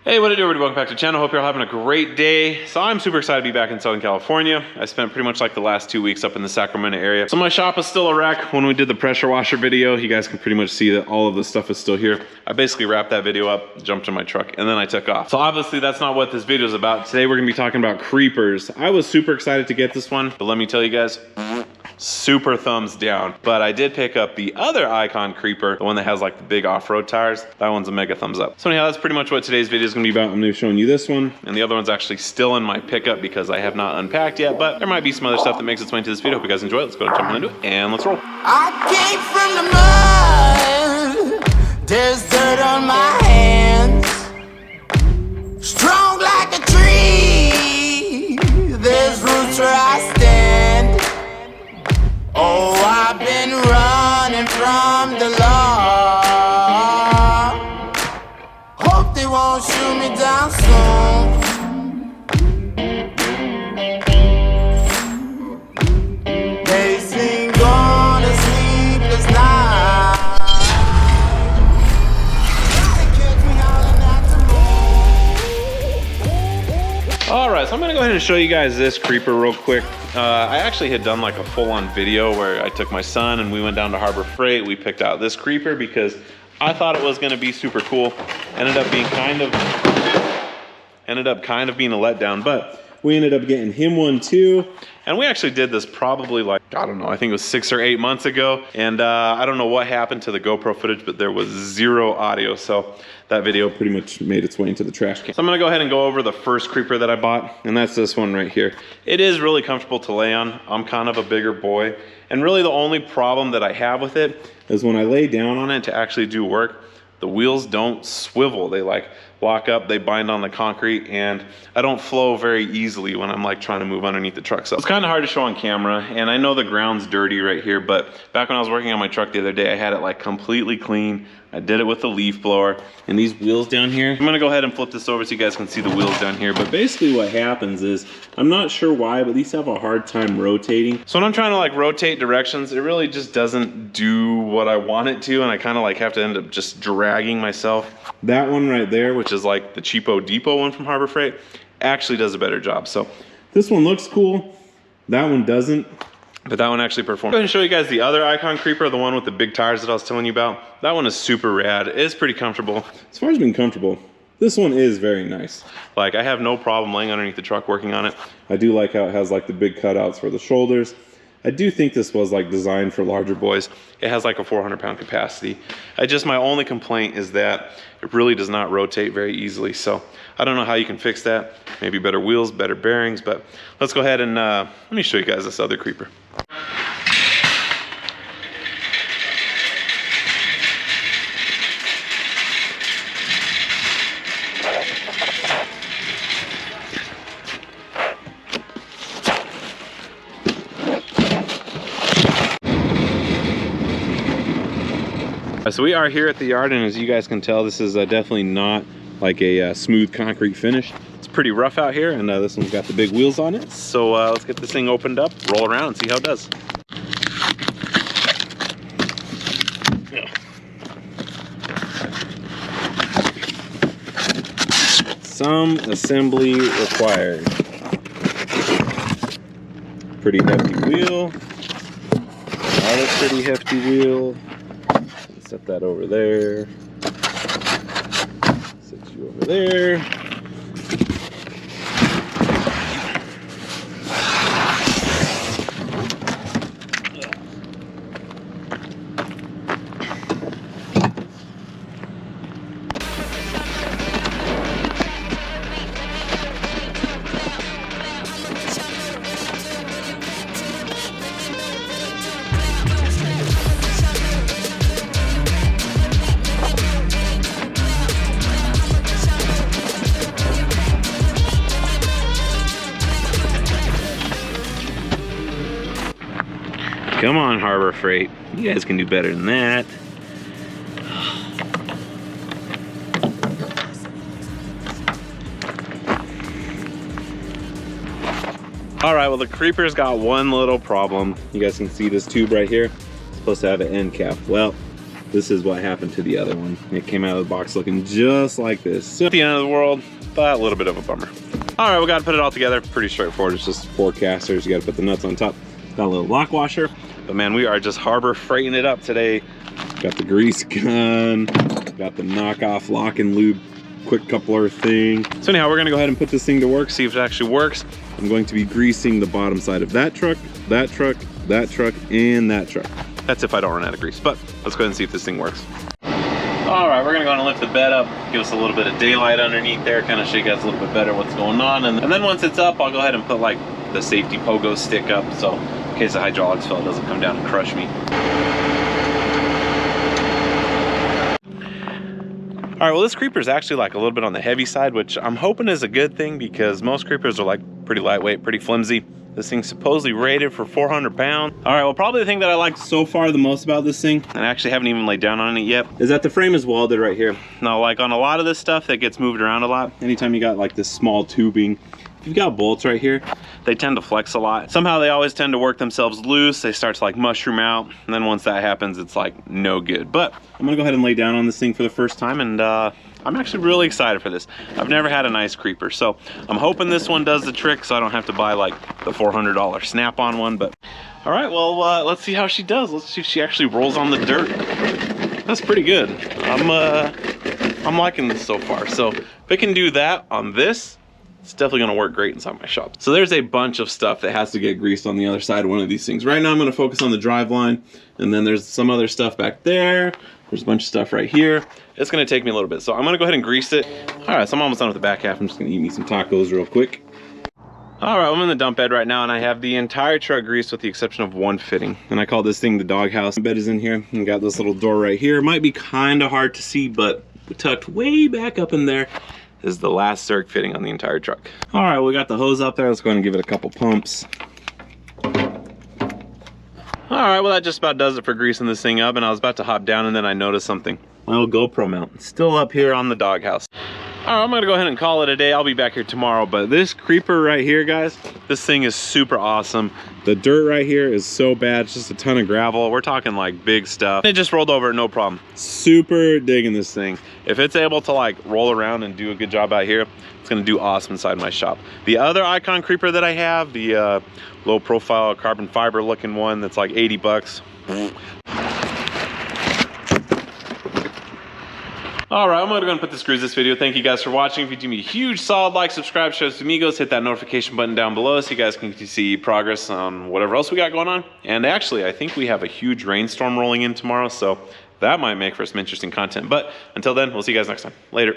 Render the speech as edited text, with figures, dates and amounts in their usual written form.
Hey, what it do, everybody? Welcome back to the channel. Hope you're all having a great day. So I'm super excited to be back in Southern California. I spent pretty much like the last 2 weeks up in the Sacramento area. So my shop is still a wreck. When we did the pressure washer video, you guys can pretty much see that all of the stuff is still here. I basically wrapped that video up, jumped in my truck, and then I took off. So obviously that's not what this video is about. Today we're gonna be talking about creepers. I was super excited to get this one, but let me tell you guys, super thumbs down. But I did pick up the other Icon creeper, the one that has like the big off-road tires. That one's a mega thumbs up. So anyhow, that's pretty much what today's video is gonna be about. I'm gonna be showing you this one, and the other one's actually still in my pickup because I have not unpacked yet, but there might be some other stuff that makes its way into this video. Hope you guys enjoy it. Let's go and jump into it, and let's roll. I came from the mud, there's dirt on my hands, strong like a tree, there's roots where I stand. Oh, I've been running from the law, hope they won't shoot me down soon. They sing on a sleepless night. All right, so I'm gonna go ahead and show you guys this creeper real quick. I actually had done like a full-on video where I took my son and we went down to Harbor Freight. We picked out this creeper because I thought it was gonna be super cool. Ended up being kind of being a letdown, but we ended up getting him one too. And we actually did this probably like, I don't know, I think it was 6 or 8 months ago. And I don't know what happened to the GoPro footage, but there was zero audio. So that video pretty much made its way into the trash can. So I'm gonna go ahead and go over the first creeper that I bought, and that's this one right here. It is really comfortable to lay on. I'm kind of a bigger boy. And really the only problem that I have with it is when I lay down on it to actually do work, the wheels don't swivel. They like lock up, they bind on the concrete, and I don't flow very easily when I'm like trying to move underneath the truck. So it's kind of hard to show on camera, and I know the ground's dirty right here, but back when I was working on my truck the other day, I had it like completely clean. I did it with the leaf blower, and these wheels down here, I'm gonna go ahead and flip this over so you guys can see the wheels down here. But basically what happens is, I'm not sure why, but these have a hard time rotating. So when I'm trying to like rotate directions, it really just doesn't do what I want it to, and I kind of like have to end up just dragging myself. That one right there, which is like the cheapo depot one from Harbor Freight, actually does a better job. So this one looks cool, that one doesn't. But that one actually performed. Go ahead and show you guys the other Icon creeper, the one with the big tires that I was telling you about. That one is super rad. It's pretty comfortable. As far as being comfortable, this one is very nice. Like, I have no problem laying underneath the truck working on it. I do like how it has like the big cutouts for the shoulders. I do think this was like designed for larger boys. It has like a 400-pound capacity. My only complaint is that it really does not rotate very easily. So I don't know how you can fix that. Maybe better wheels, better bearings, but let's go ahead and let me show you guys this other creeper. So we are here at the yard, and as you guys can tell, this is definitely not like a smooth concrete finish. It's pretty rough out here, and this one's got the big wheels on it. So let's get this thing opened up, roll around, and see how it does. Some assembly required. Pretty hefty wheel. Another pretty hefty wheel. Set that over there. Set you over there. Come on, Harbor Freight. You guys can do better than that. All right, well, the creeper's got one little problem. You guys can see this tube right here. It's supposed to have an end cap. Well, This is what happened to the other one. It came out of the box looking just like this. So at the end of the world, but a little bit of a bummer. All right, we got to put it all together. Pretty straightforward. It's just 4 casters. You got to put the nuts on top. Got a little lock washer. But man, we are just Harbor Freighting it up today. Got the grease gun. Got the knockoff lock and lube quick coupler thing. So anyhow, we're gonna go ahead and put this thing to work, see if it actually works. I'm going to be greasing the bottom side of that truck, that truck, that truck, and that truck. That's if I don't run out of grease, but let's go ahead and see if this thing works. All right, we're gonna go ahead and lift the bed up, give us a little bit of daylight underneath there, kind of show you guys a little bit better what's going on. And then once it's up, I'll go ahead and put like the safety pogo stick up, so in case the hydraulics fail, it doesn't come down and crush me. All right, well, this creeper is actually like a little bit on the heavy side, which I'm hoping is a good thing because most creepers are like pretty lightweight, pretty flimsy. This thing's supposedly rated for 400 pounds. All right, well, probably the thing that I like so far the most about this thing, and I actually haven't even laid down on it yet, is that the frame is welded right here. Now, like on a lot of this stuff that gets moved around a lot, anytime you got like this small tubing, if you've got bolts right here, they tend to flex a lot. Somehow they always tend to work themselves loose. They start to like mushroom out. And then once that happens, it's like no good. But I'm gonna go ahead and lay down on this thing for the first time. And I'm actually really excited for this. I've never had a nice creeper. So I'm hoping this one does the trick so I don't have to buy like the $400 Snap-on one. But all right, well, let's see how she does. Let's see if she actually rolls on the dirt. That's pretty good. I'm liking this so far. So if it can do that on this, it's definitely gonna work great inside my shop. So there's a bunch of stuff that has to get greased on the other side of one of these things. Right now I'm gonna focus on the drive line, and then there's some other stuff back there. There's a bunch of stuff right here. It's gonna take me a little bit. So I'm gonna go ahead and grease it. All right, so I'm almost done with the back half. I'm just gonna eat me some tacos real quick. All right, I'm in the dump bed right now, and I have the entire truck greased with the exception of one fitting. And I call this thing the doghouse. The bed is in here, and got this little door right here. It might be kinda hard to see, but tucked way back up in there is the last Zerk fitting on the entire truck. All right, we got the hose up there. Let's go ahead and give it a couple pumps. All right, well, that just about does it for greasing this thing up, and I was about to hop down and then I noticed something. My old GoPro mount, it's still up here on the doghouse. All right, I'm gonna go ahead and call it a day. I'll be back here tomorrow, but this creeper right here, guys, this thing is super awesome. The dirt right here is so bad. It's just a ton of gravel. We're talking like big stuff. It just rolled over, no problem. Super digging this thing. If it's able to like roll around and do a good job out here, it's gonna do awesome inside my shop. The other Icon creeper that I have, the low profile carbon fiber looking one that's like 80 bucks. All right, I'm gonna put this screws this video. Thank you guys for watching. If you do me a huge solid like, subscribe, share this with amigos, hit that notification button down below so you guys can see progress on whatever else we got going on. And actually, I think we have a huge rainstorm rolling in tomorrow, so that might make for some interesting content. But until then, we'll see you guys next time. Later.